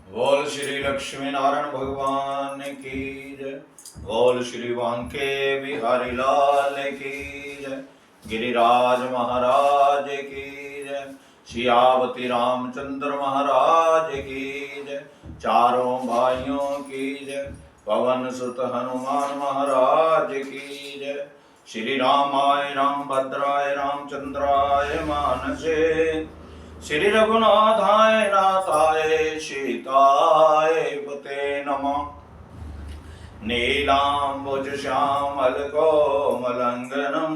बोल श्री लक्ष्मी नारायण भगवान की जय। बोल श्री वांके बिहारी लाल की जय। गिरिराज महाराज की जय। सियावती रामचंद्र महाराज की जय। चारों भाइयों की जय। पवन सुत हनुमान महाराज की जय। श्री रामाय राम भद्राय रामचंद्राय मानसे श्री रघुनाथाय नाथाय सीताय पते नमः। नीलाम्बुज श्यामल कोमलंगनम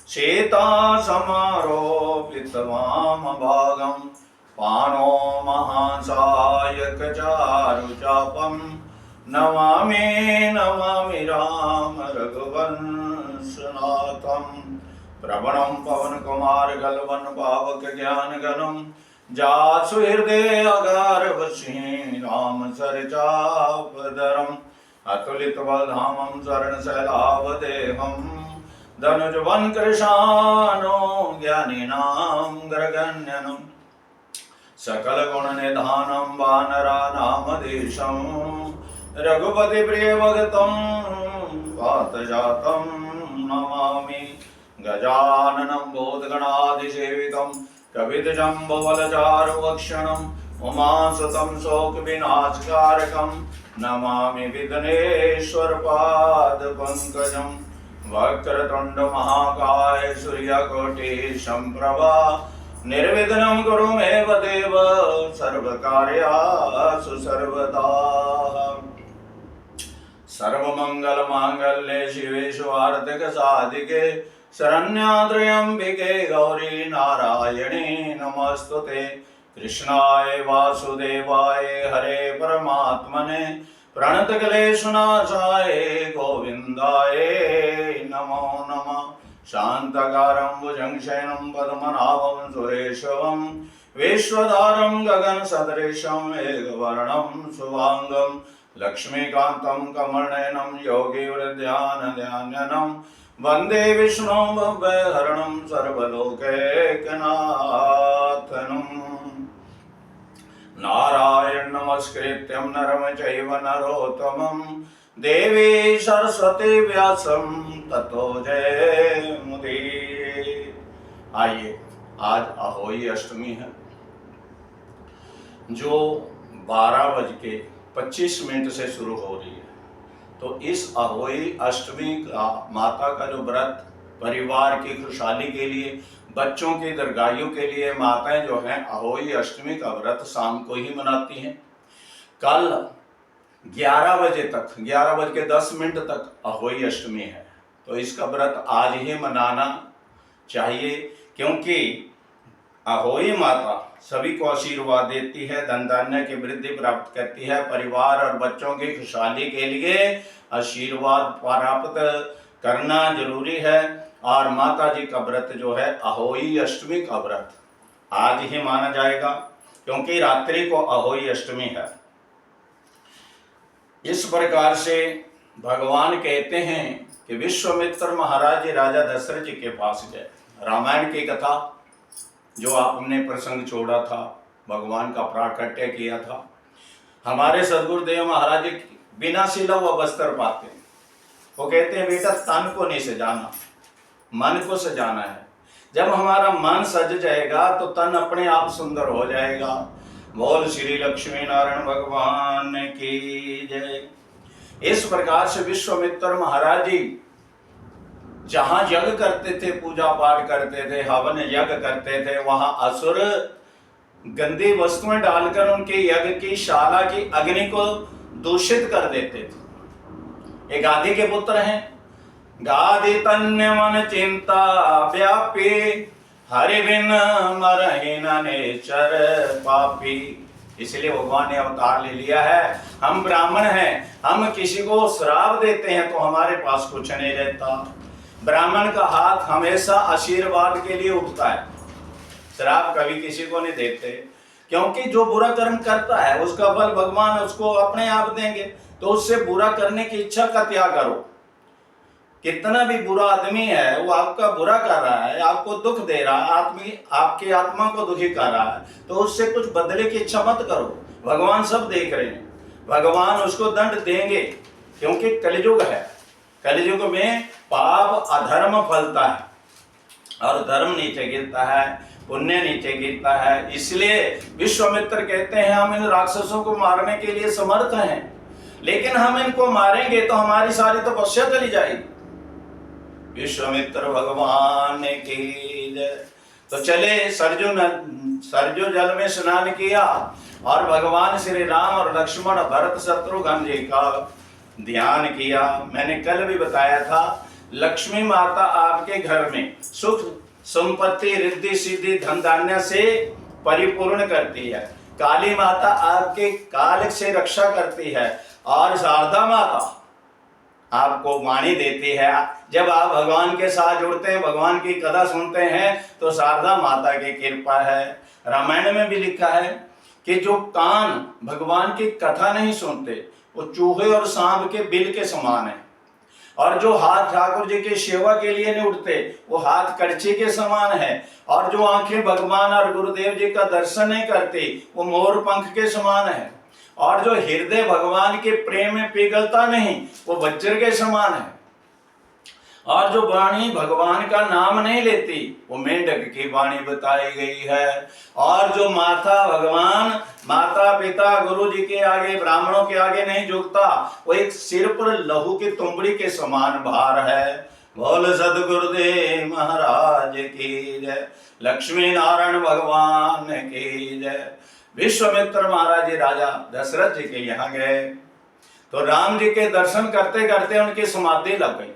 सीता समारोपित वामभागं पाणो महासायक चारुचापं नमामि नमामि राम रघुवंशनाथं। प्रवणं पवन कुमार गलवन पावक ज्ञान गणम जासु हृदय अगार वशी राम सरचापधरम अतुलित बलधामं शरण शैलावदेहं धनुजवन कृशानो ज्ञानिनां ग्रगण्यनं सकल गुण निधानं वानरानामधीशं रघुपति प्रिय भगतं वातजातं नमामि। गजाननं भूतगणाधिसेवितं कपितजम्बुफलचारुभक्षणं उमासुतं शोकविनाशकारकं नमामि विघ्नेश्वरपादपङ्कजं। वक्रतुण्ड महाकाय सूर्यकोटि सम्प्रभा निर्विघ्नं कुरु मे देव सर्वकार्येषु सर्वदा। सर्वमंगल मांगल्ये शिवे स्वार्थिक साधिके शरण्यात्र्यंबिके गौरी नारायणी नमस्तुते। कृष्णाय वासुदेवाय हरे परमात्मने प्रणतक्लेशनाशाय गोविंदाय नमो नमः। शांताकारं भुजगशयनं पद्मनाभं सुरेशं विश्वधारं गगनसदृशं मेघवर्णं शुभांगं लक्ष्मीकान्तं कमलनयनं योगिवृद्ध्यानध्याननं वन्दे विष्णुं भवभयहरणं सर्वलोकैकनाथनं। नारायण नमस्कृत्यं नरं चैव नरोत्तमं देवी सरस्वती व्यासं ततो जयमुदीरये। आइए, आज अहोई अष्टमी है जो 12:25 से शुरू हो रही है। तो इस अहोई अष्टमी का माता का जो व्रत परिवार की खुशहाली के लिए, बच्चों की दीर्घायु के लिए माताएं जो हैं अहोई अष्टमी का व्रत शाम को ही मनाती हैं। कल 11 बजे तक 11:10 तक अहोई अष्टमी है, तो इसका व्रत आज ही मनाना चाहिए, क्योंकि अहोई माता सभी को आशीर्वाद देती है, धन धान्य की वृद्धि प्राप्त करती है। परिवार और बच्चों की खुशहाली के लिए आशीर्वाद प्राप्त करना जरूरी है। और माता जी का व्रत जो है अहोई अष्टमी का व्रत आज ही माना जाएगा, क्योंकि रात्रि को अहोई अष्टमी है। इस प्रकार से भगवान कहते हैं कि विश्वामित्र महाराज जी राजा दशरथ जी के पास गए। रामायण की कथा जो आपने प्रसंग छोड़ा था, भगवान का प्राकट्य किया था। हमारे सदगुरुदेव महाराज बिना सिला हुआ वस्त्र पाते हैं। वो कहते हैं बेटा तन को नहीं सजाना, मन को सजाना है। जब हमारा मन सज जाएगा तो तन अपने आप सुंदर हो जाएगा। बोल श्री लक्ष्मी नारायण भगवान की जय। इस प्रकार से विश्वामित्र महाराज जी जहां यज्ञ करते थे, पूजा पाठ करते थे, हवन यज्ञ करते थे, वहां असुर गंदी वस्तुएं डालकर उनके यज्ञ की शाला की अग्नि को दूषित कर देते थे। ये गाधी के पुत्र हैं। गाधी तन्य मन चिंता व्यापी हरि बिन मरहि न नेचर पापी। इसलिए भगवान ने अवतार ले लिया है। हम ब्राह्मण हैं, हम किसी को श्राप देते हैं तो हमारे पास कुछ नहीं रहता। ब्राह्मण का हाथ हमेशा आशीर्वाद के लिए उठता है, श्राप कभी किसी को नहीं देते, क्योंकि जो बुरा कर्म करता है उसका फल भगवान उसको अपने आप देंगे। तो उससे बुरा करने की इच्छा का त्याग करो। कितना भी बुरा आदमी है वो आपका बुरा कर रहा है, आपको दुख दे रहा है, आदमी आपकी आत्मा को दुखी कर रहा है, तो उससे कुछ बदले की इच्छा मत करो। भगवान सब देख रहे हैं, भगवान उसको दंड देंगे, क्योंकि कलयुग है। कलयुग में पाप अधर्म फलता है और धर्म नीचे गिरता है, पुण्य नीचे गिरता है। इसलिए विश्वामित्र कहते हैं हम इन राक्षसों को मारने के लिए समर्थ हैं, लेकिन हम इनको मारेंगे तो हमारी सारी तपस्या चली जाएगी। विश्वामित्र भगवान की जय। तो चले, सरजू जल में स्नान किया और भगवान श्री राम और लक्ष्मण भरत शत्रुघ्न जी का ध्यान किया। मैंने कल भी बताया था, लक्ष्मी माता आपके घर में सुख संपत्ति रिद्धि सिद्धि धन धान्य से परिपूर्ण करती है। काली माता आपके काल से रक्षा करती है और शारदा माता आपको वाणी देती है। जब आप भगवान के साथ जुड़ते हैं, भगवान की कथा सुनते हैं, तो शारदा माता की कृपा है। रामायण में भी लिखा है कि जो कान भगवान की कथा नहीं सुनते वो चूहे और सांप के बिल के समान है, और जो हाथ ठाकुर जी की सेवा के लिए नहीं उठते वो हाथ कड़छी के समान है, और जो आंखें भगवान और गुरुदेव जी का दर्शन नहीं करती वो मोर पंख के समान है, और जो हृदय भगवान के प्रेम में पिघलता नहीं वो वज्र के समान है, और जो वाणी भगवान का नाम नहीं लेती वो मेंढक की वाणी बताई गई है। और जो माता पिता गुरु जी के आगे ब्राह्मणों के आगे नहीं झुकता वो एक सिर पर लहू की तुंबड़ी के समान भार है। बोल सदगुरुदेव महाराज की जय, लक्ष्मी नारायण भगवान की जय। विश्वामित्र महाराज जी राजा दशरथ जी के यहाँ गए तो राम जी के दर्शन करते करते उनकी समाधि लग गई।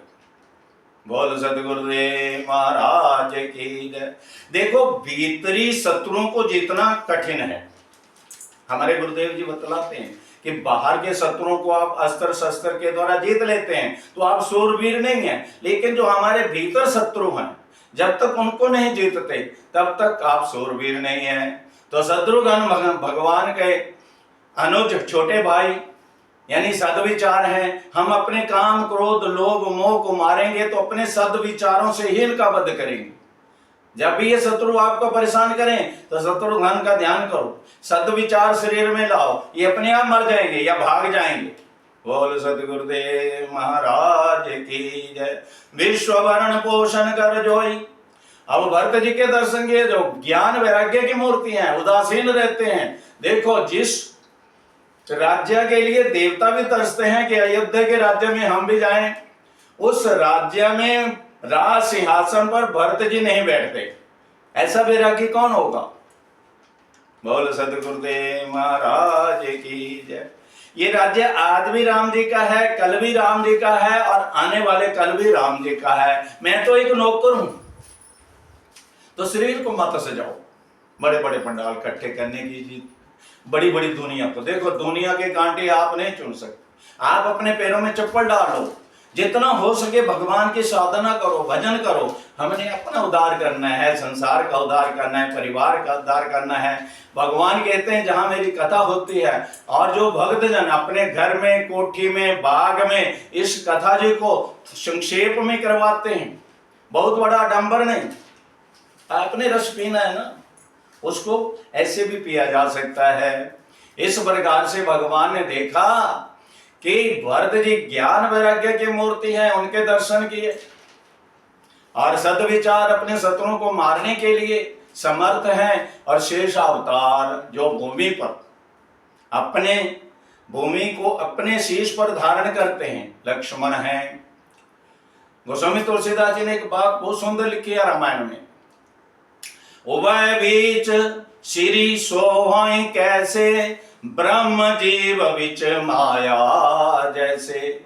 बोल सदगुरुदेव महाराज की जय। देखो, भीतरी शत्रुओं को जीतना कठिन है। हमारे गुरुदेव जी बतलाते हैं कि बाहर के शत्रुओं को आप अस्त्र शस्त्र के द्वारा जीत लेते हैं तो आप शूरवीर नहीं हैं, लेकिन जो हमारे भीतर शत्रु हैं जब तक उनको नहीं जीतते तब तक आप शूरवीर नहीं हैं। तो शत्रुघ्न भगवान के अनुज छोटे भाई यानी सद्विचार हैं। हम अपने काम क्रोध लोभ मोह को मारेंगे तो अपने सद्विचारों से ही इनका वध करेंगे। जब भी ये शत्रु आपको परेशान करें तो शत्रुघ्न का ध्यान करो, सद्विचार शरीर में लाओ, ये अपने आप मर जाएंगे या भाग जाएंगे। बोल सदगुरुदेव महाराज की जय। विश्व भरण पोषण कर जोई। अब भरत जी के दर्शन किए, जो ज्ञान वैराग्य की मूर्ति हैं, उदासीन रहते हैं। देखो, जिस राज्य के लिए देवता भी तरसते हैं कि अयोध्या के राज्य में हम भी जाएं, उस राज्य में राज सिंहासन पर भरत जी नहीं बैठते। ऐसा वैरागी कौन होगा? बोल सदगुरुदेव महाराज की जय। ये राज्य आज भी राम जी का है, कल भी राम जी का है और आने वाले कल भी राम जी का है। मैं तो एक नौकर हूं। तो शरीर को मत सजाओ बड़े बड़े पंडाल इकट्ठे करने की, बड़ी बड़ी दुनिया को देखो। दुनिया के कांटे आप नहीं चुन सकते। आप अपने पैरों में चप्पल डाल लो, जितना हो सके भगवान की साधना करो, भजन करो। हमने अपना उद्धार करना है, संसार का उद्धार करना है, परिवार का उद्धार करना है। भगवान कहते हैं जहां मेरी कथा होती है और जो भक्तजन अपने घर में, कोठी में, बाग में इस कथा जी को संक्षेप में करवाते हैं, बहुत बड़ा आडंबर नहीं, आपने रस पीना है ना, उसको ऐसे भी पिया जा सकता है। इस प्रकार से भगवान ने देखा कि भरत जी ज्ञान वैराग्य की मूर्ति है, उनके दर्शन किए और सद्विचार अपने शत्रुओं को मारने के लिए समर्थ हैं। और शेष अवतार जो भूमि पर अपने भूमि को अपने शीश पर धारण करते हैं, लक्ष्मण हैं। गोस्वामी तुलसीदास जी ने एक बात बहुत सुंदर लिखी है रामायण में, उभय बीच श्री सोहई कैसे, ब्रह्म जीव विच माया जैसे।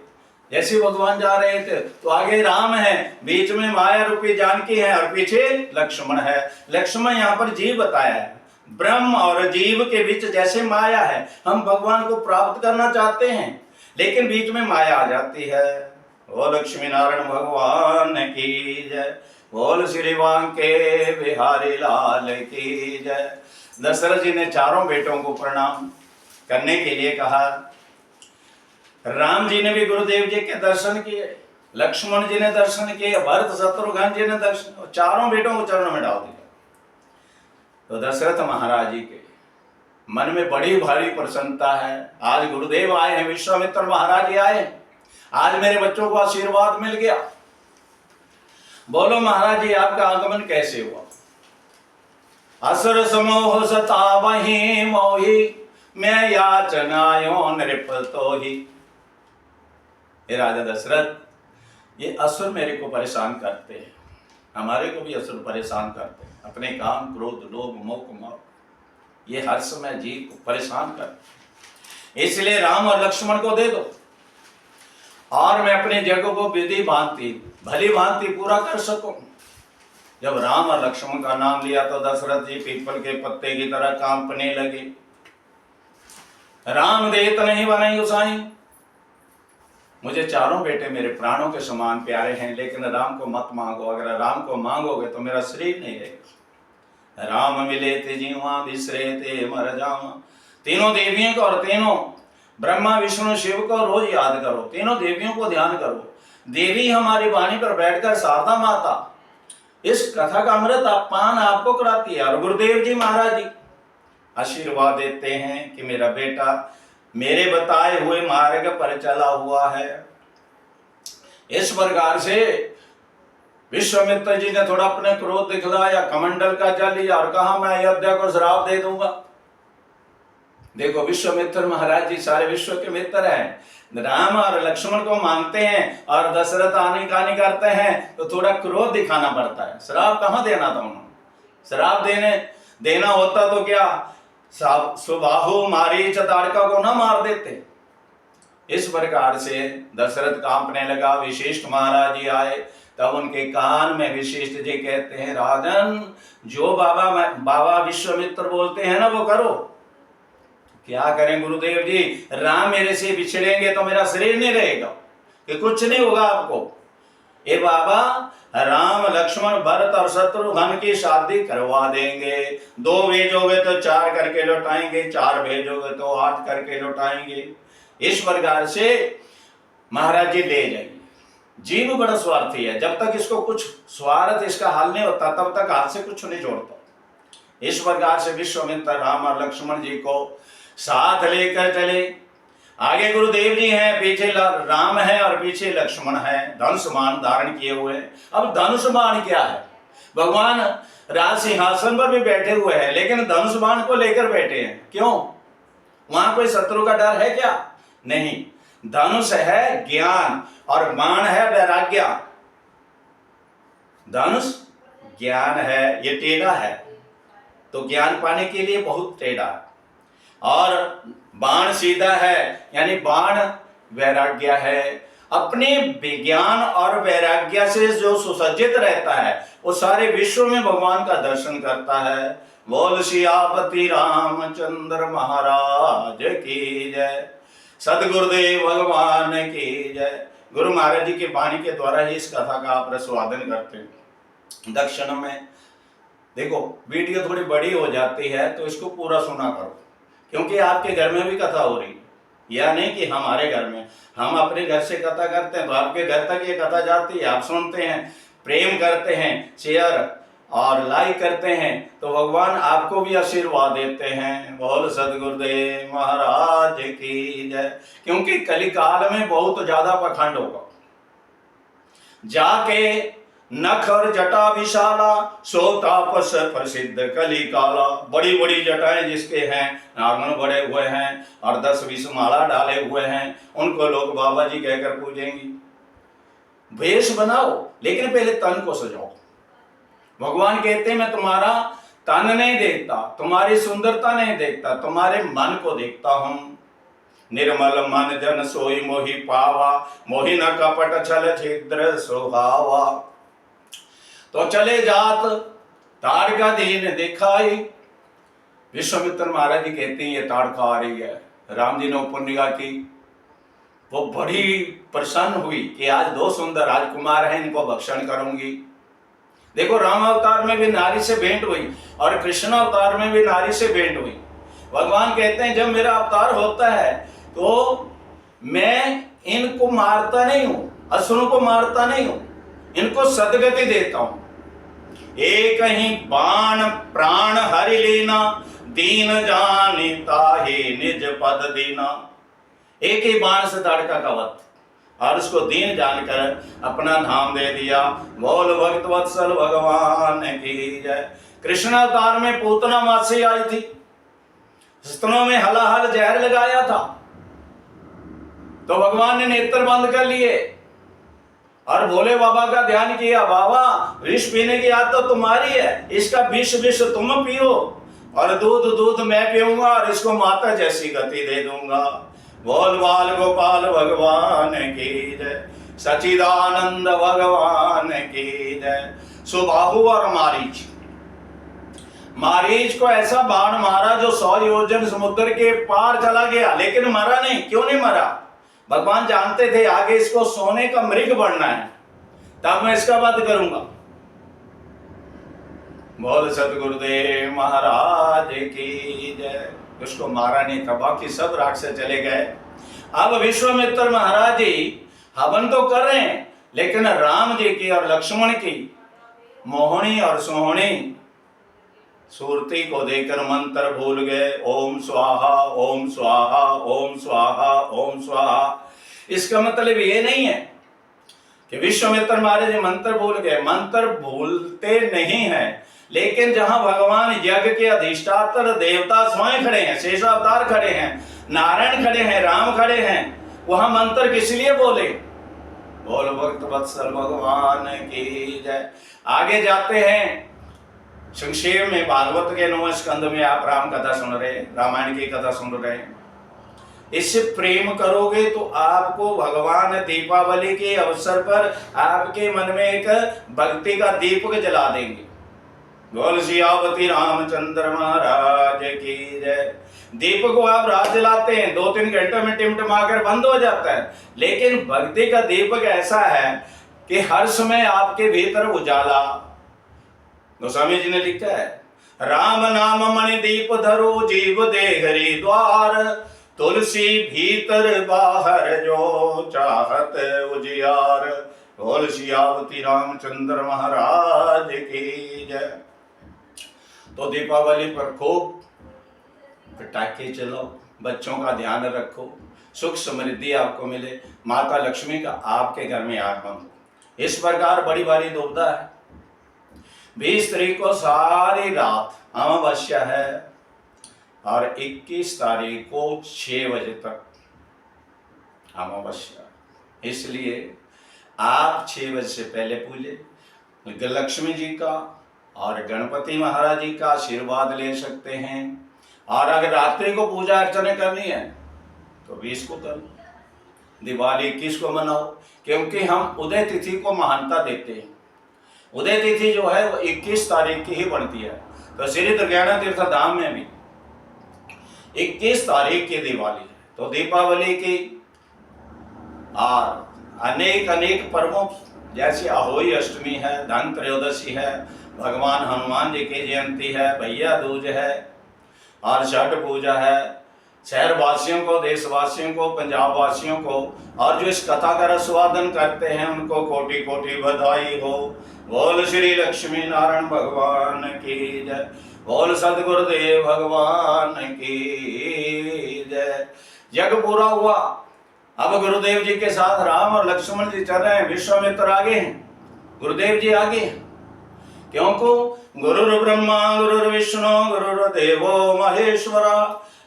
जैसे भगवान जा रहे थे तो आगे राम है, बीच में माया रूपी जानकी है और पीछे लक्ष्मण है। लक्ष्मण यहाँ पर जीव बताया है, ब्रह्म और जीव के बीच जैसे माया है। हम भगवान को प्राप्त करना चाहते हैं लेकिन बीच में माया आ जाती है। ओ लक्ष्मी नारायण भगवान की जय। बोल श्री वांके बिहारी लाल की जय। दशरथ जी ने चारों बेटों को प्रणाम करने के लिए कहा। राम जी ने भी गुरुदेव जी के दर्शन किए लक्ष्मण जी ने दर्शन किए, भरत शत्रुघ्न जी ने दर्शन, चारों बेटों को चरणों में डाल दिया। तो दशरथ महाराज जी के मन में बड़ी भारी प्रसन्नता है। आज गुरुदेव आए हैं, विश्वामित्र महाराज जी आए, आज मेरे बच्चों को आशीर्वाद मिल गया। बोलो महाराज जी, आपका आगमन कैसे हुआ? असुर समोह सतावहि मोहि, मैं याचनायो नृपतो ही। हे राजा दशरथ, ये असुर मेरे को परेशान करते हैं, हमारे को भी असुर परेशान करते हैं। अपने काम, क्रोध, लोभ, मोह, ये हर समय जीव को परेशान करते, इसलिए राम और लक्ष्मण को दे दो और मैं अपने जगह को विधि भांति भली भांति पूरा कर सकूं। जब राम और लक्ष्मण का नाम लिया तो दशरथ जी पीपल के पत्ते की तरह कांपने लगे। राम देत नहीं बनाई उसाई, मुझे चारों बेटे मेरे प्राणों के समान प्यारे हैं, लेकिन राम को मत मांगो। अगर राम को मांगोगे तो मेरा शरीर नहीं रहेगा। राम मिले ते जीवा, बिसरे ते मर जावा। तीनों देवियों को और तीनों ब्रह्मा विष्णु शिव को रोज याद करो, तीनों देवियों को ध्यान करो। देवी हमारी वाणी पर बैठकर शारदा माता इस कथा का अमृत पान आपको कराती है। और गुरुदेव जी महाराज जी आशीर्वाद देते हैं कि मेरा बेटा मेरे बताए हुए मार्ग पर चला हुआ है। इस प्रकार से विश्वामित्र जी ने थोड़ा अपने क्रोध दिखलाया, कमंडल का जल लिया और कहा मैं अयोध्या को श्राप दे दूंगा। देखो विश्वामित्र महाराज जी सारे विश्व के मित्र हैं, राम और लक्ष्मण को मांगते हैं और दशरथ आने करते हैं तो थोड़ा क्रोध दिखाना पड़ता है। श्राप कहां देना था उन्होंने? श्राप देना होता तो क्या सुबाहु मारीच ताड़का को ना मार देते। इस प्रकार से दशरथ कांपने लगा। वशिष्ठ महाराज जी आए, तब उनके कान में वशिष्ठ जी कहते हैं, राजन जो बाबा विश्वामित्र बोलते हैं ना वो करो। क्या करें गुरुदेव जी, राम मेरे से बिछड़ेंगे तो मेरा शरीर नहीं रहेगा, कि कुछ नहीं होगा आपको। ए बाबा, राम लक्ष्मण भरत और शत्रुघ्न की शादी करवा देंगे। 2 भेजोगे तो 4 करके लौटाएंगे, 4 भेजोगे तो 8 करके लौटाएंगे। इस प्रकार से महाराज जी ले जाएंगे। जीव बड़ा स्वार्थी है, जब तक इसको कुछ स्वार्थ इसका हाल नहीं होता तब तक हाथ से कुछ नहीं जोड़ता। इस प्रकार से विश्वामित्र राम और लक्ष्मण जी को साथ लेकर चले। आगे गुरुदेव जी हैं, पीछे राम है और पीछे लक्ष्मण है, धनुष बाण धारण किए हुए हैं। अब धनुष बाण क्या है? भगवान राज सिंहासन पर भी बैठे हुए हैं, लेकिन धनुष बाण को लेकर बैठे हैं। क्यों? वहां कोई शत्रु का डर है क्या? नहीं। धनुष है ज्ञान और बाण है वैराग्य। धनुष ज्ञान है, ये टेढ़ा है, तो ज्ञान पाने के लिए बहुत टेढ़ा है। और बाण सीधा है, यानी बाण वैराग्य है। अपने विज्ञान और वैराग्य से जो सुसज्जित रहता है वो सारे विश्व में भगवान का दर्शन करता है। बोल सियापति रामचंद्र महाराज की जय, सदगुरुदेव भगवान की जय। गुरु महाराज जी की वाणी के द्वारा ही इस कथा का आप रसवादन करते हैं। दक्षिण में देखो वीडियो थोड़ी बड़ी हो जाती है तो इसको पूरा सुना करो, क्योंकि आपके घर में भी कथा हो रही है। या नहीं कि हमारे घर में, हम अपने घर से कथा करते हैं तो आपके घर तक ये कथा जाती है, आप सुनते हैं, प्रेम करते हैं, शेयर और लाइक करते हैं, तो भगवान आपको भी आशीर्वाद देते हैं। बोल सदगुरुदेव महाराज की जय। क्योंकि कलिकाल में बहुत ज्यादा पाखंड होगा। जाके नख और जटा विशाला, सो तापस प्रसिद्ध कलिकाला। बड़ी बड़ी जटाएं जिसके हैं, नागन बड़े हुए हैं और 10-20 माला डाले हुए हैं, उनको लोग बाबा जी कहकर पूजेंगे। वेश बनाओ लेकिन पहले तन को सजाओ। भगवान कहते हैं मैं तुम्हारा तन नहीं देखता, तुम्हारी सुंदरता नहीं देखता, तुम्हारे मन को देखता हूं। निर्मल मन जन सोई मोहि पावा, मोहि न कपट छल छिद्र सुहावा। तो चले जात ताड़का दीन दिखाई। विश्वामित्र महाराज जी कहते हैं ये ताड़का आ रही है। राम जी ने ऊपर निगाह की, वो बड़ी प्रसन्न हुई कि आज 2 सुंदर राजकुमार हैं, इनको भक्षण करूंगी। देखो राम अवतार में भी नारी से भेंट हुई और कृष्ण अवतार में भी नारी से भेंट हुई। भगवान कहते हैं जब मेरा अवतार होता है तो मैं इनको मारता नहीं हूं, असुरों को मारता नहीं हूं, इनको सदगति देता हूं। एक ही बाण प्राण हरि लेना, दीन जानिता है निज पद दीना। एक ही बाण से ताड़का का वध, और उसको दीन जानकर अपना धाम दे दिया। बोल भक्त वत्सल भगवान की जय। कृष्ण अवतार में पूतना मासी आई थी, स्तनों में हलाहल जहर लगाया था, तो भगवान ने नेत्र बंद कर लिए और भोले बाबा का ध्यान किया। बाबा, विष पीने की आदत तो तुम्हारी है, इसका विष तुम पियो और दूध मैं पीऊंगा और इसको माता जैसी गति दे दूंगा। बोल बाल गोपाल भगवान की जय, सचिदानंद भगवान की जय। सुबाहु और मारीच को ऐसा बाण मारा जो 100 योजन समुद्र के पार चला गया, लेकिन मरा नहीं। क्यों नहीं मरा? भगवान जानते थे आगे इसको सोने का मृग बनना है, तब मैं इसका वध करूंगा। बोल सतगुरुदेव महाराज की जय। उसको मारा नहीं था, बाकी सब राक्षस चले गए। अब विश्वामित्र महाराज जी हवन तो कर रहे हैं, लेकिन राम जी की और लक्ष्मण की मोहनी और सोहनी सूरती को देखकर मंत्र भूल गए। ओम स्वाहा ओम स्वाहा ओम स्वाहा ओम स्वाहा। इसका मतलब ये नहीं है कि विश्वामित्र महाराज मंत्र भूल गए, मंत्र भूलते नहीं है, लेकिन जहां भगवान यज्ञ के अधिष्ठात्र देवता स्वयं खड़े हैं, शेषावतार खड़े हैं, नारायण खड़े हैं, राम खड़े हैं, वहां मंत्र किस लिए बोले? बोल भक्त वत्सल भगवान की जय। आगे जाते हैं, संक्षेप में भागवत के 9वें स्कंद में आप राम कथा सुन रहे, रामायण की कथा सुन रहे हैं। इससे प्रेम करोगे तो आपको भगवान दीपावली के अवसर पर आपके मन में एक भक्ति का दीपक जला देंगे। बोल सियावती रामचंद्र महाराज की जय। दीपक को आप रात जलाते हैं, 2-3 घंटे में टिमटिमाकर बंद हो जाता है, लेकिन भक्ति का दीपक ऐसा है कि हर समय आपके भीतर उजाला। गोस्वामी जी ने लिखा है, राम नाम मणि दीप धरो जीव दे हरि द्वार, तुलसी भीतर बाहर जो चाहत उजियार। बोल सियावती रामचंद्र महाराज की जय। तो दीपावली पर खूब पटाखे चलाओ, बच्चों का ध्यान रखो, सुख समृद्धि आपको मिले, माता लक्ष्मी का आपके घर में आगमन हो। इस प्रकार बड़ी भारी दुविधा है। 20 तारीख को सारी रात अमावस्या है और 21 तारीख को 6 बजे तक अमावस्या, इसलिए आप 6 बजे से पहले पूजे लक्ष्मी जी का और गणपति महाराज जी का आशीर्वाद ले सकते हैं। और अगर रात्रि को पूजा अर्चना करनी है तो 20 को करो, दिवाली 21 को मनाओ, क्योंकि हम उदय तिथि को महानता देते हैं। उदय तिथि जो है वो 21 तारीख की ही बनती है। तो श्री दुर्गाना तीर्थ धाम में भी 21 तारीख की दिवाली है। तो दीपावली की और अनेक पर्वों जैसे अहोई अष्टमी है, धन त्रयोदशी है, भगवान हनुमान जी की जयंती है, भैया दूज है और छठ पूजा है। शहर वासियों को, देशवासियों को, पंजाब वासियों को और जो इस कथा का रसवादन करते हैं उनको कोटि कोटि बधाई हो। बोल श्री लक्ष्मी नारायण भगवान की जय। बोल सदगुरुदेव भगवान की जय। यज्ञ पूरा हुआ। अब गुरुदेव जी के साथ राम और लक्ष्मण जी चल रहे हैं, विश्वामित्र आगे हैं, गुरुदेव जी आगे हैं। क्योंकि गुरुर् ब्रह्मा गुरुर्विष्णु गुरुर्देवो महेश्वरा,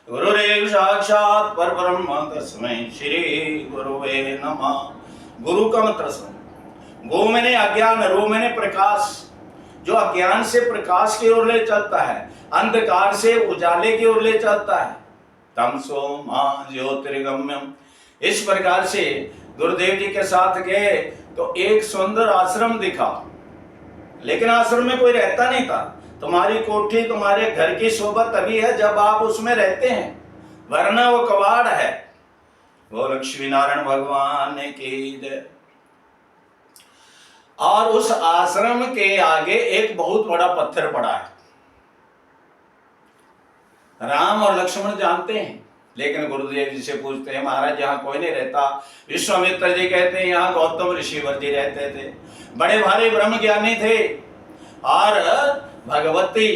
गुरुरेव साक्षात परब्रह्म तस्मै श्री गुरुवे नमः। गुरु का मतलब समझ। गो मैंने अज्ञान, रो मैंने प्रकाश। जो अज्ञान से प्रकाश की ओर ले चलता है, अंधकार से उजाले की ओर ले चलता है, तमसो मां ज्योतिर्गम्यम। इस प्रकार से गुरुदेव जी के साथ गए तो एक सुंदर आश्रम दिखा, लेकिन आश्रम में कोई रहता नहीं था। तुम्हारी कोठी, तुम्हारे घर की शोभा तभी है जब आप उसमें रहते हैं, वरना वो कबाड़ है। वो लक्ष्मी नारायण भगवान की जय। और उस आश्रम के आगे एक बहुत बड़ा पत्थर पड़ा है। राम और लक्ष्मण जानते हैं लेकिन गुरुदेव जी से पूछते हैं, महाराज यहाँ कोई नहीं रहता। विश्वामित्र जी कहते हैं यहाँ गौतम ऋषिवर जी रहते थे, बड़े भारी ब्रह्म ज्ञानी थे। और भगवती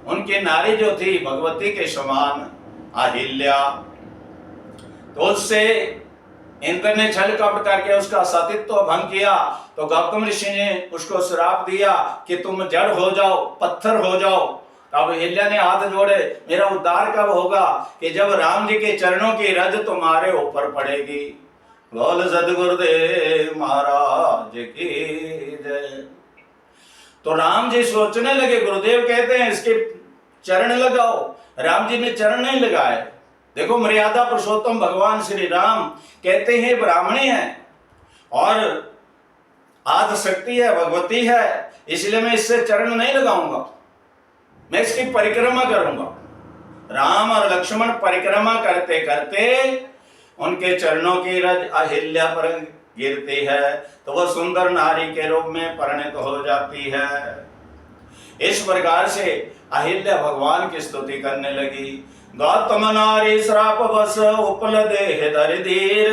उनकी नारी जो थी भगवती के समान अहिल्या, तो उससे इंद्र ने छल कपट करके उसका सतीत्व भंग किया। तो गौतम ऋषि ने उसको श्राप दिया कि तुम जड़ हो जाओ, पत्थर हो जाओ। अब अहिल्या ने हाथ जोड़े, मेरा उद्धार कब होगा? कि जब राम जी के चरणों की रज तुम्हारे ऊपर पड़ेगी। बोल सदगुरुदेव महाराज की जय। तो राम जी सोचने लगे, गुरुदेव कहते हैं इसके चरण लगाओ। राम जी ने चरण नहीं लगाए। देखो, मर्यादा पुरुषोत्तम भगवान श्री राम कहते हैं ब्राह्मणी है और आदि शक्ति है, भगवती है, इसलिए मैं इससे चरण नहीं लगाऊंगा, मैं इसकी परिक्रमा करूंगा। राम और लक्ष्मण परिक्रमा करते करते उनके चरणों की रज अहिल्या पर गिरती है, तो वह सुंदर नारी के रूप में परिणत हो जाती है। इस प्रकार से अहिल्या भगवान की स्तुति करने लगी। गौतम नारी श्राप बस उपल देह दरिदीर,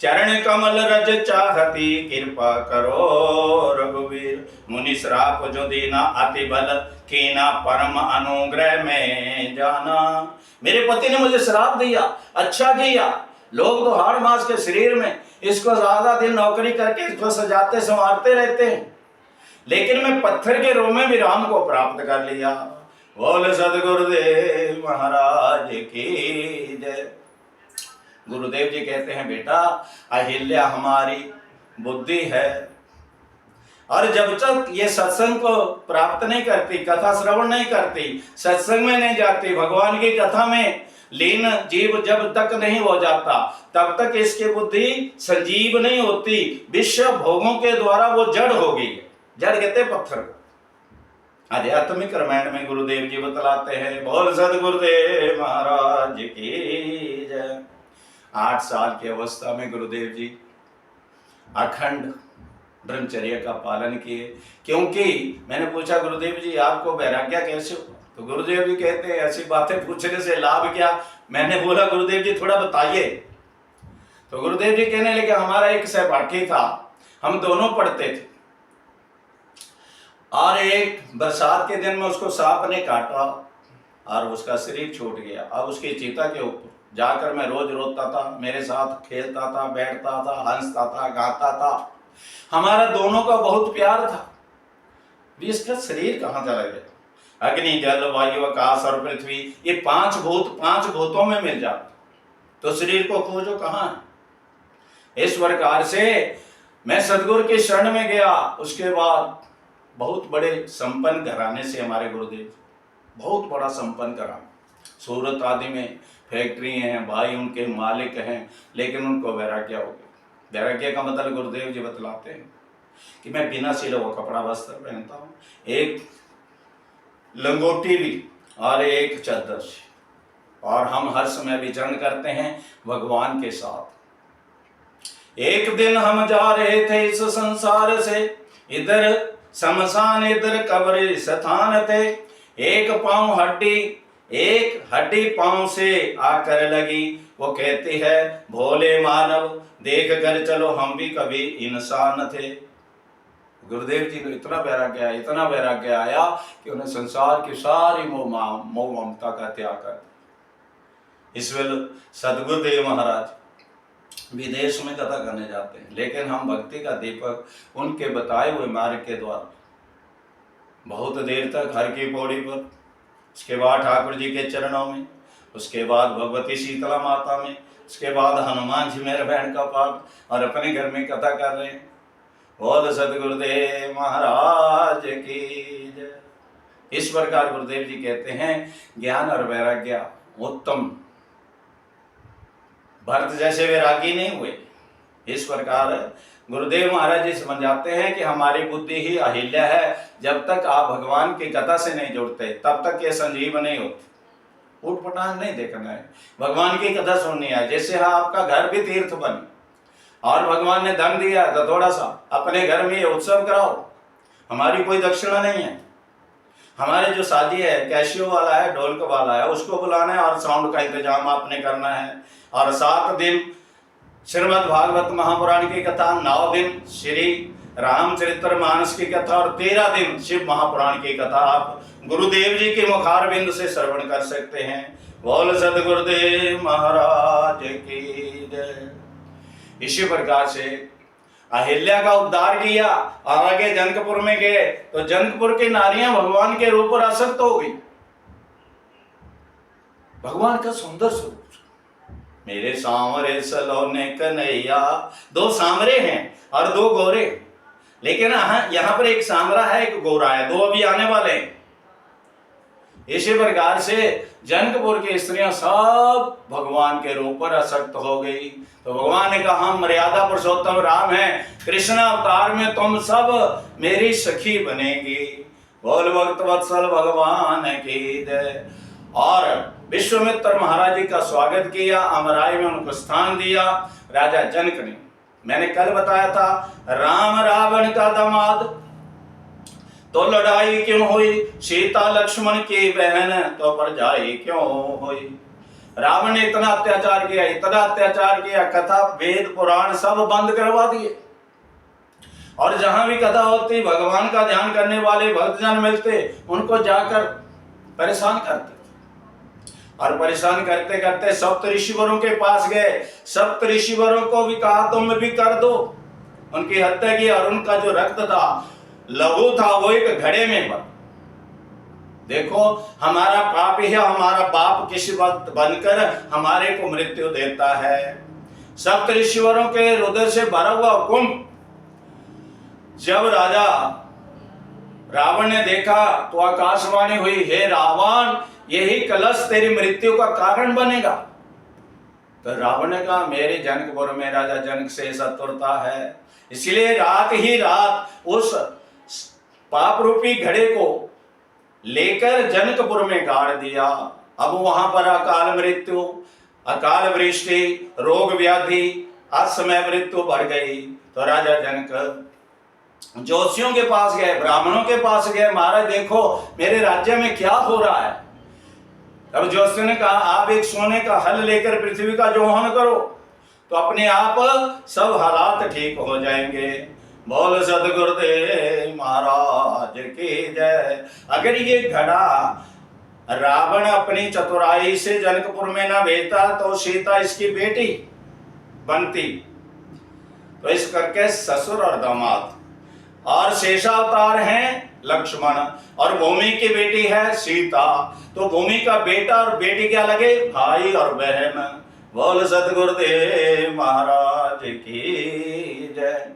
चरण कमल रज चाहती कृपा करो रघुवीर। मुनि श्राप जो दीना अति बल कीना, परम अनुग्रह में जाना। मेरे पति ने मुझे श्राप दिया, अच्छा किया। लोग तो हाड़ मास के शरीर में इसको ज्यादा दिन नौकरी करके इसको सजाते संवारते रहते हैं, लेकिन मैं पत्थर के रूप में भी राम को प्राप्त कर लिया। बोल सदगुरुदेव महाराज की जय। गुरुदेव जी कहते हैं, बेटा अहिल्या हमारी बुद्धि है, और जब तक ये सत्संग को प्राप्त नहीं करती, कथा श्रवण नहीं करती, सत्संग में नहीं जाती, भगवान की कथा में लीन जीव जब तक नहीं हो जाता, तब तक इसकी बुद्धि सजीव नहीं होती। विश्व भोगों के द्वारा वो जड़ होगी। जड़ कहते पत्थर को। आध्यात्मिक रामायण में गुरुदेव जी बतलाते हैं, बोल सदगुरुदेव महाराज की जय। 8 साल की अवस्था में गुरुदेव जी अखंड ब्रह्मचर्य का पालन किए। क्योंकि मैंने पूछा, गुरुदेव जी आपको वैराग्य कैसे हो? तो गुरुदेव जी कहते हैं, ऐसी बातें पूछने से लाभ क्या? मैंने बोला, गुरुदेव जी थोड़ा बताइए। तो गुरुदेव जी कहने लगे, हमारा एक सहपाठी था, हम दोनों पढ़ते थे, और एक बरसात के दिन में उसको सांप ने काटा और उसका शरीर छूट गया। अब उसकी चिता के ऊपर जाकर मैं रोज रोता था, मेरे साथ खेलता था, बैठता था, हंसता था, गाता था, हमारा दोनों का बहुत प्यार था। इसका शरीर कहाँ चला गया? अग्नि जल वायु आकाश और पृथ्वी, ये 5 भूत 5 भूतों में मिल जाता, तो शरीर को खोजो कहाँ है? इस प्रकार से मैं सदगुरु के शरण में गया। उसके बाद बहुत बड़े संपन्न घराने से हमारे गुरुदेव, बहुत बड़ा संपन्न घराना, सूरत आदि में फैक्ट्री हैं, भाई उनके मालिक हैं, लेकिन उनको वैराग्य हो गया। वैराग्य का मतलब गुरुदेव जी बतलाते हैं कि मैं बिना सिले हुआ कपड़ा वस्त्र पहनता हूँ, एक लंगोटी भी और एक चादर से, और हम हर समय विचरण करते हैं भगवान के साथ। एक दिन हम जा रहे थे इस संसार से, इधर शमशान इधर कब्र स्थान थे। एक पांव हड्डी, एक हड्डी पांव से आकर लगी, वो कहती है, भोले मानव देख कर चलो, हम भी कभी इंसान थे। गुरुदेव जी को इतना वैराग्य आया कि उन्हें संसार की सारी मोह ममता का त्याग कर दिया। इस वेले सदगुरुदेव महाराज विदेश में कथा करने जाते हैं, लेकिन हम भक्ति का दीपक उनके बताए हुए मार्ग के द्वारा बहुत देर तक हर की पौड़ी पर, उसके बाद ठाकुर जी के चरणों में, उसके बाद भगवती शीतला माता में, उसके बाद हनुमान जी मेरे बहन का पाठ, और अपने घर में कथा कर रहे हैं। बोल सदगुरुदेव महाराज की जय। इस प्रकार गुरुदेव जी कहते हैं, ज्ञान और वैराग्य उत्तम, भरत जैसे वैरागी नहीं हुए। इस प्रकार गुरुदेव महाराज जी समझाते हैं कि हमारी बुद्धि ही अहिल्या है। जब तक आप भगवान की कथा से नहीं जुड़ते, तब तक ये संजीव नहीं होती। उठपटांग नहीं देखना है, भगवान की कथा सुननी है। जैसे आपका घर भी तीर्थ बने, और भगवान ने धन दिया तो थोड़ा सा अपने घर में ये उत्सव कराओ, हमारी कोई दक्षिणा नहीं है। हमारे जो शादी है कैशियो वाला है, ढोलक वाला है, उसको बुलाना है और साउंड का इंतजाम आपने करना है। और 7 दिन श्रीमद् भागवत महापुराण की कथा, 9 दिन श्री रामचरित्र मानस की कथा और 13 दिन शिव महापुराण की कथा आप गुरुदेव जी के मुखारविंद से श्रवण कर सकते हैं। बोल सदगुरुदेव महाराज की जय। इसी प्रकार से अहिल्या का उद्धार किया और आगे जनकपुर में गए तो जनकपुर की नारियां भगवान के रूप पर आसक्त हो गई। भगवान का सुंदर स्वरूप, मेरे सांवरे सलोने कन्हैया, 2 सांवरे हैं और 2 गोरे, लेकिन यहाँ पर एक सांवरा है एक गोरा है, 2 अभी आने वाले हैं। इसी प्रकार से जनकपुर की स्त्रियां सब भगवान के रूप पर आसक्त हो गई। तो भगवान ने कहा हम मर्यादा पुरुषोत्तम राम हैं, कृष्ण अवतार में तुम सब मेरी सखी बनेगी। बोल भक्त वत्सल भगवान की जय। और विश्वामित्र महाराज जी का स्वागत किया, अमराई में उनको स्थान दिया राजा जनक ने। मैंने कल बताया था राम रावण का दामाद, तो लड़ाई क्यों हुई, सीता लक्ष्मण की बहन तो परजाई क्यों हुई। रावण ने इतना अत्याचार किया, कथा वेद पुराण सब बंद करवा दिए। और जहां भी कथा होती भगवान का ध्यान करने वाले भक्तजन मिलते, उनको जाकर परेशान करते। और परेशान करते करते सप्त ऋषिवरों के पास गए। सप्त ऋषिवरों को भी कहा तुम भी कर दो, उनकी हत्या की। और उनका जो रक्त था लहू था वो एक घड़े में बन। देखो हमारा पाप ही हमारा बाप किसी वक्त बनकर हमारे को मृत्यु देता है। सप्त ऋषिवरों के हृदय से भरा हुआ कुंभ जब राजा रावण ने देखा तो आकाशवाणी हुई, हे रावण यही कलश तेरी मृत्यु का कारण बनेगा। तो रावण ने कहा मेरे जनकपुर में राजा जनक से शत्रुता है, इसलिए रात ही रात उस पाप रूपी घड़े को लेकर जनकपुर में गाड़ दिया। अब वहां पर अकाल मृत्यु, अकाल वृष्टि, रोग व्याधि, असमय मृत्यु बढ़ गई। तो राजा जनक जोशियों के पास गए, ब्राह्मणों के पास गए, महाराज देखो मेरे राज्य में क्या हो रहा है। अब जोशियों ने कहा आप एक सोने का हल लेकर पृथ्वी का जोहन करो तो अपने आप सब हालात ठीक हो जाएंगे। बोल सदगुरुदेव महाराज की जय। अगर ये घड़ा रावण अपनी चतुराई से जनकपुर में ना भेजता तो सीता इसकी बेटी बनती। तो इस करके ससुर और दामाद और शेषावतार हैं लक्ष्मण और भूमि की बेटी है सीता। तो भूमि का बेटा और बेटी क्या लगे, भाई और बहन। बोल सदगुरुदेव महाराज की जय।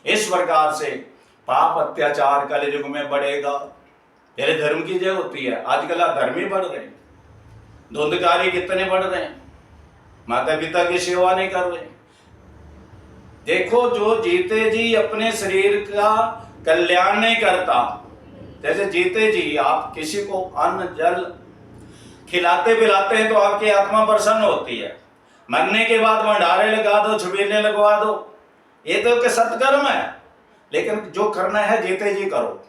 इस प्रकार से पाप अत्याचार कलयुग में बढ़ेगा। पहले धर्म की जय होती है, आजकल अधर्मी बढ़ रहे हैं, धुंधकारी कितने बढ़ रहे हैं, माता पिता की सेवा नहीं कर रहे। देखो जो जीते जी अपने शरीर का कल्याण नहीं करता, जैसे जीते जी आप किसी को अन्न जल खिलाते पिलाते हैं तो आपकी आत्मा प्रसन्न होती है। मरने के बाद भंडारे लगा दो, छबीले लगवा दो, ये तो के सत्कर्म है। लेकिन जो करना है जीते जी करो,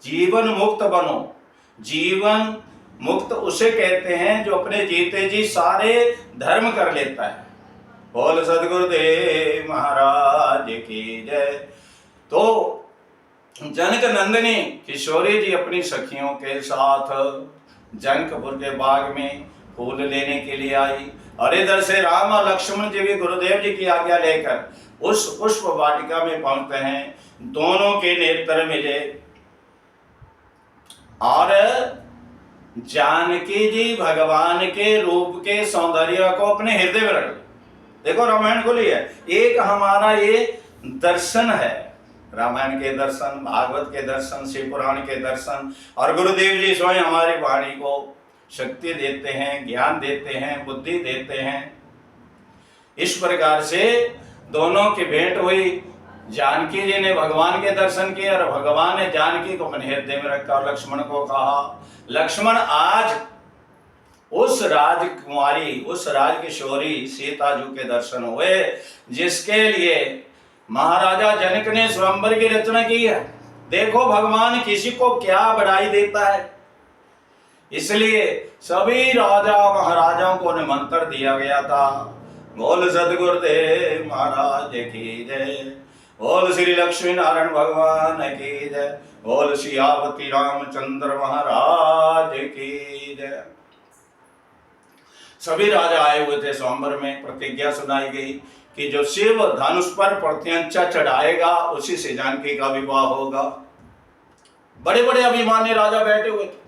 जीवन मुक्त बनो। जीवन मुक्त उसे कहते हैं जो अपने जीते जी सारे धर्म कर लेता है। बोल सदगुरुदेव महाराज की जय। तो जनक नंदिनी किशोरी जी अपनी सखियों के साथ जनकपुर के बाग में फूल लेने के लिए आई और इधर से राम और लक्ष्मण जी भी गुरुदेव जी की आज्ञा लेकर उस पुष्प वाटिका में पहुंचते हैं। दोनों के नेत्र मिले और जानकी जी भगवान के रूप के सौंदर्य को अपने हृदय में रख। देखो रामायण खोली है, एक हमारा ये दर्शन है, रामायण के दर्शन, भागवत के दर्शन, शिव पुराण के दर्शन। और गुरुदेव जी स्वयं हमारी वाणी को शक्ति देते हैं, ज्ञान देते हैं, बुद्धि देते हैं। इस प्रकार से दोनों की भेंट हुई। जानकी जी ने भगवान के दर्शन किए और भगवान ने जानकी को अपने हृदय में रखा और लक्ष्मण को कहा, लक्ष्मण आज उस राजकुमारी, उस राजकिशोरी सीता जी के दर्शन हुए जिसके लिए महाराजा जनक ने स्वयंवर की रचना की है। देखो भगवान किसी को क्या बधाई देता है। इसलिए सभी राजा महाराजाओं को निमंत्रण दिया गया था। बोल सदगुरुदेव महाराज की जय, बोल श्री लक्ष्मी नारायण भगवान की जय, बोल सियावती रामचंद्र महाराज की जय। सभी राजा आए हुए थे। स्वयंवर में प्रतिज्ञा सुनाई गई कि जो शिव धनुष पर प्रत्यंचा चढ़ाएगा उसी से जानकी का विवाह होगा। बड़े बड़े अभिमानी राजा बैठे हुए थे।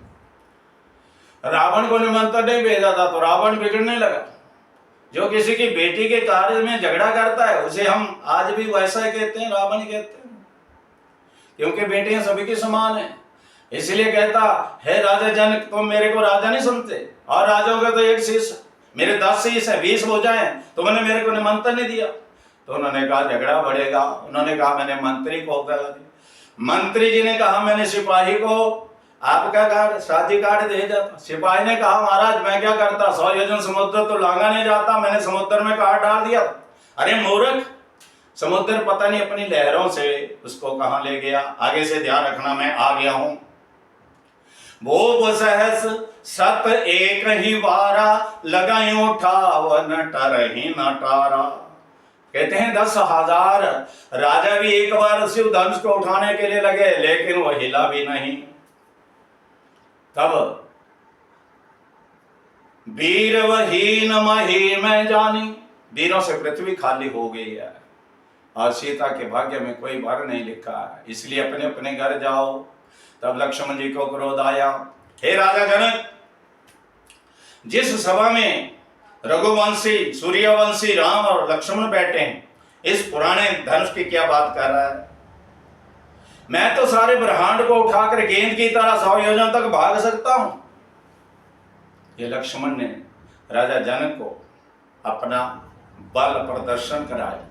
रावण को निमंत्रण नहीं भेजा था तो रावण बिगड़ने लगा। जो किसी की बेटी के कार्य में झगड़ा करता है उसे हम आज भी वैसा ही कहते हैं, रावण कहते हैं, क्योंकि बेटियां सभी की समान है। इसलिए कहता है राजा जनक, तुम मेरे को राजा नहीं समझते, और राजाओं का तो एक शीश, मेरे 10 शीश है, 20 हो जाए, तुमने मेरे को निमंत्रण नहीं दिया। तो उन्होंने कहा झगड़ा बढ़ेगा। उन्होंने कहा मैंने मंत्री को होगा। मंत्री जी ने कहा मैंने सिपाही को आपका कार्ड शादी कार्ड भेजा था। सिपाही ने कहा महाराज मैं क्या करता, 100 योजन समुद्र तो लांगा नहीं जाता, मैंने समुद्र में कार्ड डाल दिया। अरे मूर्ख, समुद्र पता नहीं अपनी लहरों से उसको कहां ले गया। आगे से ध्यान रखना, मैं आ गया हूं। वो सहस सत एक ही बारा, लगायो ठावन टरही न टारा। कहते हैं 10,000 राजा भी एक बार शिव धनुष को उठाने के लिए लगे, लेकिन वो हिला भी नहीं। तब वीर वहीन मही में जानी, वीरों से पृथ्वी खाली हो गई है और सीता के भाग्य में कोई वर नहीं लिखा है, इसलिए अपने अपने घर जाओ। तब लक्ष्मण जी को क्रोध आया। हे राजा जनक, जिस सभा में रघुवंशी, सूर्यवंशी राम और लक्ष्मण बैठे हैं, इस पुराने धनुष की क्या बात कर रहा है? मैं तो सारे ब्रह्मांड को उठाकर गेंद की तरह 100 योजन तक भाग सकता हूं। ये लक्ष्मण ने राजा जनक को अपना बल प्रदर्शन कराया।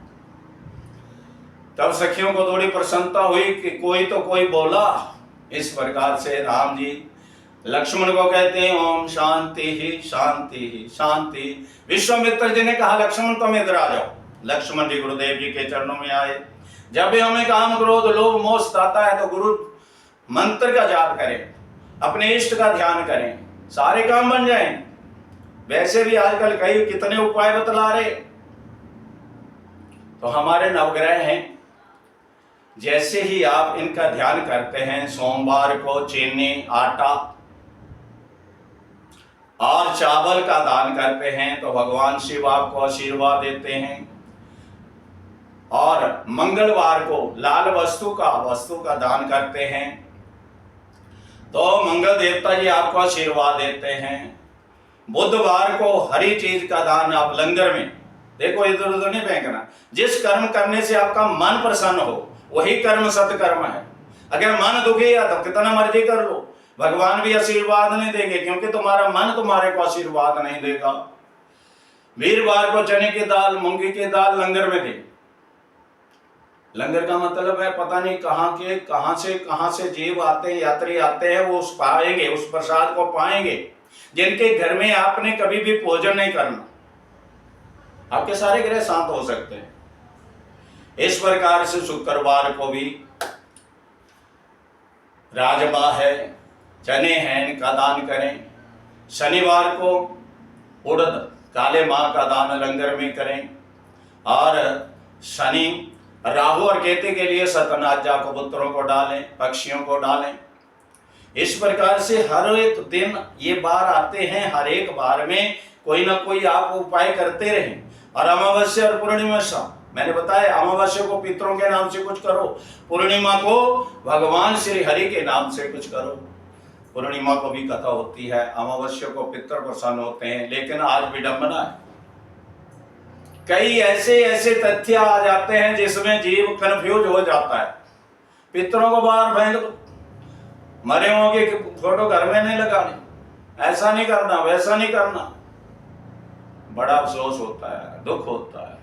तब सखियों को थोड़ी प्रसन्नता हुई कि कोई तो कोई बोला। इस प्रकार से राम जी लक्ष्मण को कहते हैं ओम शांति ही शांति ही शांति। विश्वामित्र जी ने कहा लक्ष्मण तुम इधर आ जाओ। लक्ष्मण जी गुरुदेव जी के चरणों में आए। जब भी हमें काम क्रोध लोभ मोह सताता है तो गुरु मंत्र का जाप करें, अपने इष्ट का ध्यान करें, सारे काम बन जाएं। वैसे भी आजकल कई कितने उपाय बतला रहे। तो हमारे नवग्रह हैं, जैसे ही आप इनका ध्यान करते हैं, सोमवार को चीनी, आटा और चावल का दान करते हैं तो भगवान शिव आपको आशीर्वाद देते हैं। और मंगलवार को लाल वस्तु का दान करते हैं तो मंगल देवता जी आपको आशीर्वाद देते हैं। बुधवार को हरी चीज का दान आप लंगर में, देखो इधर उधर नहीं फेंकना। जिस कर्म करने से आपका मन प्रसन्न हो वही कर्म सत्कर्म है। अगर मन दुखी है तो कितना मर्जी कर लो, भगवान भी आशीर्वाद नहीं देंगे, क्योंकि तुम्हारा मन तुम्हारे को आशीर्वाद नहीं देगा। वीरवार को चने की दाल, मूंगी की दाल लंगर में दे। लंगर का मतलब है पता नहीं कहां से जीव आते हैं, यात्री आते हैं, वो उस पाएंगे, उस प्रसाद को पाएंगे। जिनके घर में आपने कभी भी भोजन नहीं करना, आपके सारे ग्रह शांत हो सकते हैं। इस प्रकार से शुक्रवार को भी राजमा है, चने हैं, इनका दान करें। शनिवार को उड़द, काले माह का दान लंगर में करें। और शनि, राहु और केतु के लिए सतनाजा को पुत्रों को डालें, पक्षियों को डालें। इस प्रकार से हर एक दिन ये बार आते हैं, हर एक बार में कोई ना कोई आप उपाय करते रहें। और अमावस्या और पूर्णिमा, मैंने बताया अमावस्या को पितरों के नाम से कुछ करो, पूर्णिमा को भगवान श्री हरि के नाम से कुछ करो। पूर्णिमा को भी कथा होती है, अमावस्या को पितर प्रसन्न होते हैं। लेकिन आज विडंबना है, कई ऐसे तथ्य आ जाते हैं जिसमें जीव कंफ्यूज हो जाता है। पितरों को बाहर फेंक दो, मरे हुओं की फोटो घर में नहीं लगानी, ऐसा नहीं करना, वैसा नहीं करना। बड़ा अफसोस होता है, दुख होता है।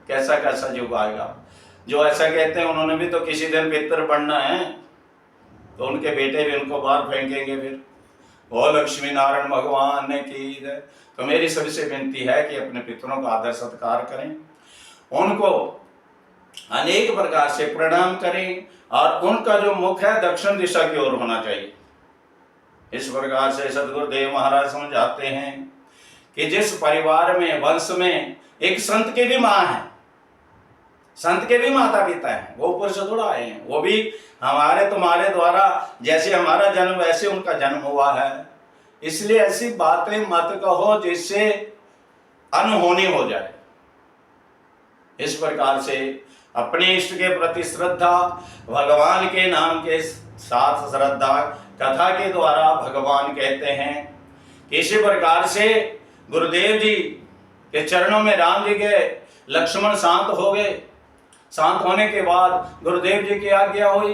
कैसा कैसा युग आएगा। जो ऐसा कहते हैं उन्होंने भी तो किसी दिन पितर बनना है, तो उनके बेटे भी उनको बाहर फेंकेंगे फिर। वो लक्ष्मी नारायण भगवान ने की है। तो मेरी सबसे विनती है कि अपने पितरों का आदर सत्कार करें, उनको अनेक प्रकार से प्रणाम करें और उनका जो मुख है दक्षिण दिशा की ओर होना चाहिए। इस प्रकार से सदगुरुदेव महाराज समझाते हैं कि जिस परिवार में वंश में एक संत के भी माँ है, संत के भी माता पिता हैं, वो ऊपर से थोड़ा आए हैं, वो भी हमारे तुम्हारे द्वारा जैसे हमारा जन्म वैसे उनका जन्म हुआ है। इसलिए ऐसी बातें मत कहो जिससे अनहोनी हो जाए। इस प्रकार से अपने इष्ट के प्रति श्रद्धा, भगवान के नाम के साथ श्रद्धा, कथा के द्वारा भगवान कहते हैं कि इसी प्रकार से गुरुदेव जी के चरणों में राम जी गए, लक्ष्मण शांत हो गए। शांत होने के बाद गुरुदेव जी की आज्ञा हुई,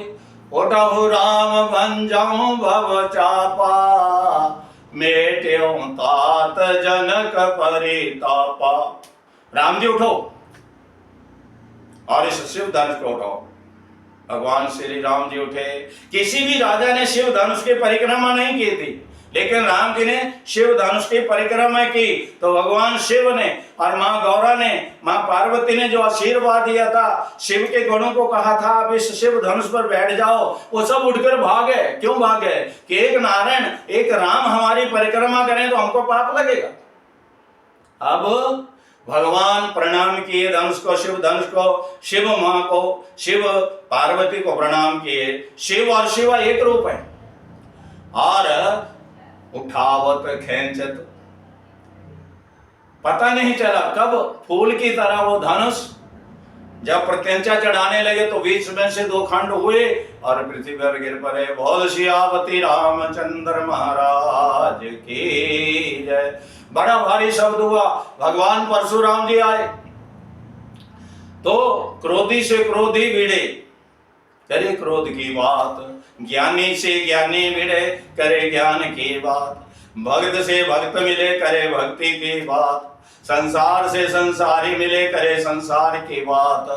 उठहु राम भंजाऊं भव चापा, मेट्यों तात जनक परितापा। राम जी उठो और इस शिव धनुष को उठाओ। भगवान श्री राम जी उठे। किसी भी राजा ने शिव धनुष की परिक्रमा नहीं की थी, लेकिन राम जी ने शिव धनुष की परिक्रमा की तो भगवान शिव ने और माँ गौरा ने, माँ पार्वती ने जो आशीर्वाद दिया था, शिव के गुणों को कहा था अब इस शिव धनुष पर बैठ जाओ, वो सब उठकर भागे। क्यों भागे? कि एक नारायण एक राम हमारी परिक्रमा करें तो हमको पाप लगेगा। अब भगवान प्रणाम किए धनुष को, शिव धनुष को, शिव माँ को, शिव पार्वती को प्रणाम किए। शिव और शिवा एक रूप है। और उठावत खेंचत, पता नहीं चला कब फूल की तरह वो धनुष जब प्रत्यंचा चढ़ाने लगे तो बीच में से दो खंड हुए और पृथ्वी पर गिर पड़े। बोल सियावती रामचंद्र महाराज की जय। बड़ा भारी शब्द हुआ। भगवान परशुराम जी आए तो क्रोधी से क्रोधी भिड़े, करे क्रोध की बात, ज्ञानी से ज्ञानी मिले करे ज्ञान की बात, भक्त से भक्त मिले करे भक्ति की बात, संसार से संसारी मिले करे संसार की बात,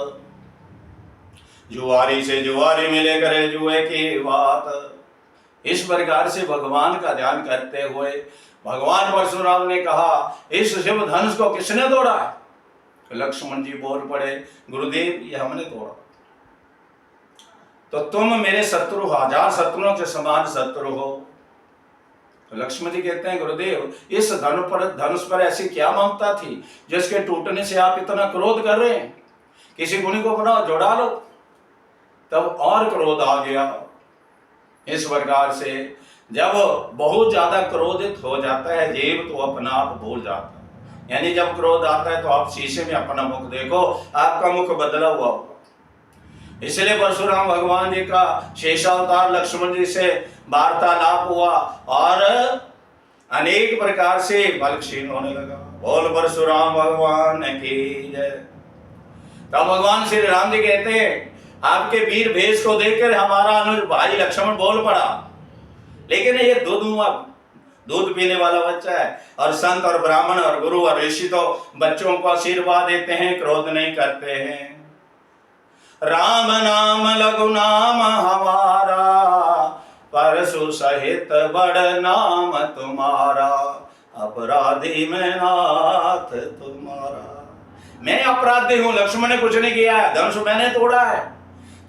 जुआरी से जुआरी मिले करे जुए की बात। इस प्रकार से भगवान का ध्यान करते हुए भगवान परशुराम ने कहा, इस शिव धनुष को किसने तोड़ा है? तो लक्ष्मण जी बोल पड़े, गुरुदेव ये हमने तोड़ा। तो तुम मेरे शत्रु, हजार शत्रुओं के समान शत्रु हो। तो लक्ष्मण जी कहते हैं, गुरुदेव इस धनुष पर ऐसी क्या ममता थी जिसके टूटने से आप इतना क्रोध कर रहे हैं? किसी गुणी को बनाओ, जोड़ा लो। तब और क्रोध आ गया। इस प्रकार से जब बहुत ज्यादा क्रोधित हो जाता है जीव तो अपना आप भूल जाता है। यानी जब क्रोध आता है तो आप शीशे में अपना मुख देखो, आपका मुख बदला हुआ होगा। इसलिए परशुराम भगवान जी का शेषावतार लक्ष्मण जी से वार्तालाप हुआ और अनेक प्रकार से बल क्षीण होने लगा। बोल परशुराम भगवान की जय। तब भगवान श्री राम जी कहते हैं, आपके वीर भेष को देखकर हमारा अनुज भाई लक्ष्मण बोल पड़ा, लेकिन ये दूध पीने वाला बच्चा है और संत और ब्राह्मण और गुरु और ऋषि तो बच्चों को आशीर्वाद देते हैं, क्रोध नहीं करते हैं। राम नाम लघु नाम हमारा, परशु सहित बड़ नाम तुम्हारा, अपराधी मैं नाथ तुम्हारा। मैं अपराधी हूं, लक्ष्मण ने कुछ नहीं किया है, धनुष मैंने तोड़ा है।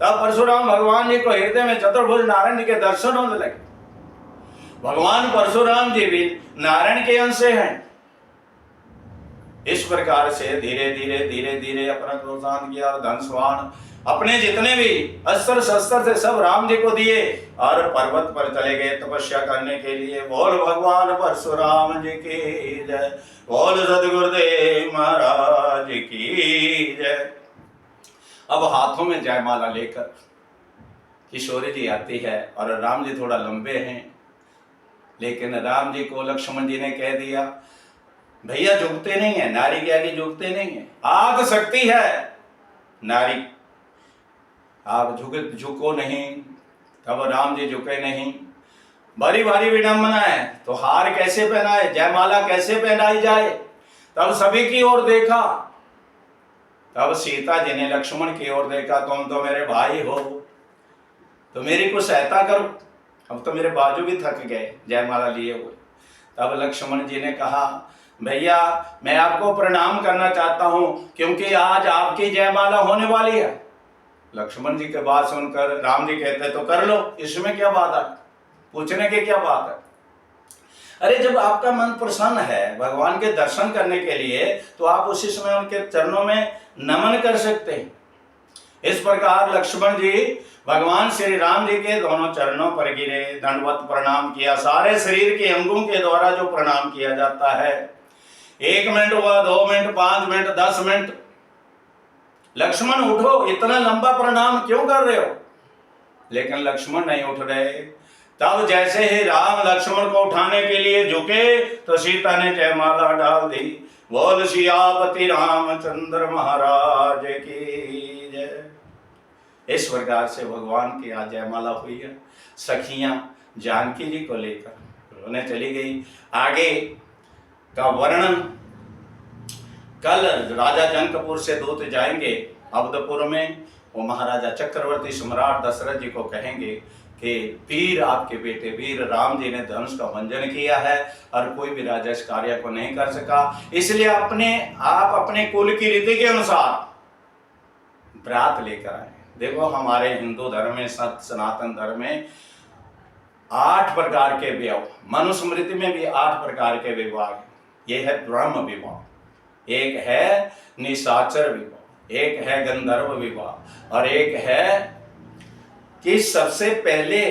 तब परशुराम भगवान जी को हृदय में चतुर्भुज नारायण जी के दर्शन होने लगे। भगवान परशुराम जी भी नारायण के अंश हैं। इस प्रकार से धीरे धीरे धीरे धीरे अपना क्रोध शांत किया और धनुष्वाण अपने जितने भी अस्त्र शस्त्र थे सब राम जी को दिए और पर्वत पर चले गए तपस्या करने के लिए। बोल भगवान परशुराम जी की जय। बोल सदगुरुदेव महाराज की जय। अब हाथों में जयमाला लेकर किशोरी जी आती है और राम जी थोड़ा लंबे हैं, लेकिन राम जी को लक्ष्मण जी ने कह दिया, भैया झुकते नहीं है, नारी के आगे झुकते नहीं है। आग शक्ति है नारी, आप झुको नहीं। तब राम जी झुके नहीं। बड़ी भारी विडंबना है, तो हार कैसे पहनाए, जयमाला कैसे पहनाई जाए। तब सभी की ओर देखा, तब सीता जी ने लक्ष्मण की ओर देखा, तुम तो मेरे भाई हो, तो मेरी कुछ सहायता करो, अब तो मेरे बाजू भी थक गए जयमाला लिए हुए। तब लक्ष्मण जी ने कहा, भैया मैं आपको प्रणाम करना चाहता हूं क्योंकि आज आपकी जयमाला होने वाली है। लक्ष्मण जी के बात सुनकर राम जी कहते तो कर लो, इसमें क्या बात है, पूछने की क्या बात है। अरे जब आपका मन प्रसन्न है भगवान के दर्शन करने के लिए तो आप उसी समय उनके चरणों में नमन कर सकते हैं। इस प्रकार लक्ष्मण जी भगवान श्री राम जी के दोनों चरणों पर गिरे, दंडवत प्रणाम किया। सारे शरीर के अंगों के द्वारा जो प्रणाम किया जाता है, 1 मिनट हुआ, 2 मिनट, 5 मिनट, 10 मिनट, लक्ष्मण उठो, इतना लंबा प्रणाम क्यों कर रहे हो। लेकिन लक्ष्मण नहीं उठ रहे। तब जैसे ही राम लक्ष्मण को उठाने के लिए झुके तो सीता ने जयमाला डाल दी। बोल सियापति रामचंद्र महाराज की जय। इस प्रकार से भगवान की आज जयमाला हुई है। सखियां जानकी जी को लेकर रोने चली गई। आगे का वर्णन कल राजा जनकपुर से दूत जाएंगे अवधपुर में, वो महाराजा चक्रवर्ती सम्राट दशरथ जी को कहेंगे कि वीर आपके बेटे वीर राम जी ने धनुष का भंजन किया है और कोई भी राजा इस कार्य को नहीं कर सका, इसलिए आप अपने कुल की रीति के अनुसार व्रत लेकर आए। देखो हमारे हिंदू धर्म में, सनातन धर्म में 8 प्रकार के विवाह, मनुस्मृति में भी 8 प्रकार के विवाह। ये है ब्रह्म विवाह, एक है निशाचर विवाह, एक है गंधर्व विवाह और एक है कि सबसे पहले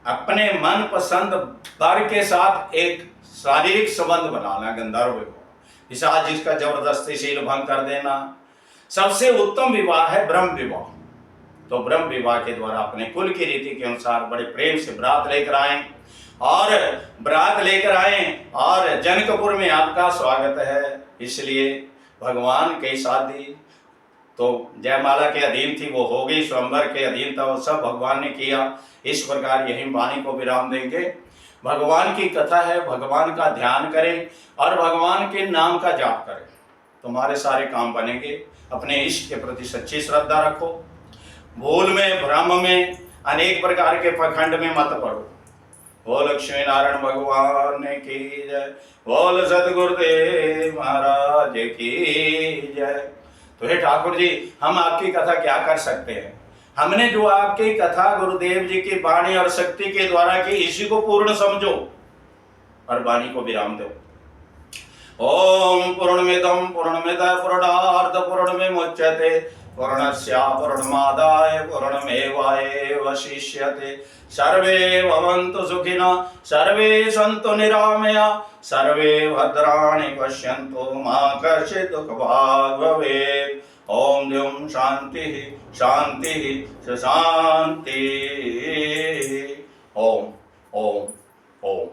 अपने मन पसंद वर के साथ एक शारीरिक संबंध बनाना, गंधर्व विवाह। पिशाच जिसका जबरदस्ती शील भंग कर देना। सबसे उत्तम विवाह है ब्रह्म विवाह। तो ब्रह्म विवाह के द्वारा अपने कुल की रीति के अनुसार बड़े प्रेम से बरात लेकर आए और जनकपुर में आपका स्वागत है। इसलिए भगवान की शादी तो जयमाला के अधीन थी, वो हो गई, स्वयंवर के अधीन था, वो सब भगवान ने किया। इस प्रकार यही वाणी को विराम देंगे। भगवान की कथा है, भगवान का ध्यान करें और भगवान के नाम का जाप करें, तुम्हारे सारे काम बनेंगे। अपने इष्ट के प्रति सच्ची श्रद्धा रखो। भूल में, भ्रम में, अनेक प्रकार के पखंड में मत पड़ो। बोल लक्ष्मी नारायण भगवान की जय। बोल सतगुरुदेव महाराज की जय। तो हे ठाकुर जी, हम आपकी कथा क्या कर सकते हैं। हमने जो आपकी कथा गुरुदेव जी की वाणी और शक्ति के द्वारा की, इसी को पूर्ण समझो और वाणी को विराम दो। ओम पूर्णमिदं पूर्णमिदः पूर्णार्ध पूर्णमिमुच्यते पूर्णस्य पूर्णमादाय पूर्णमेवावशिष्यते। सर्वे भवन्तु सुखिनः, सर्वे सन्तु निरामया, सर्वे भद्राणि पश्यन्तु, मा कश्चित् दुःखभाग् भवेत्। ओम द्यौं शान्तिः शान्तिः शान्तिः। ओम ओम ओम।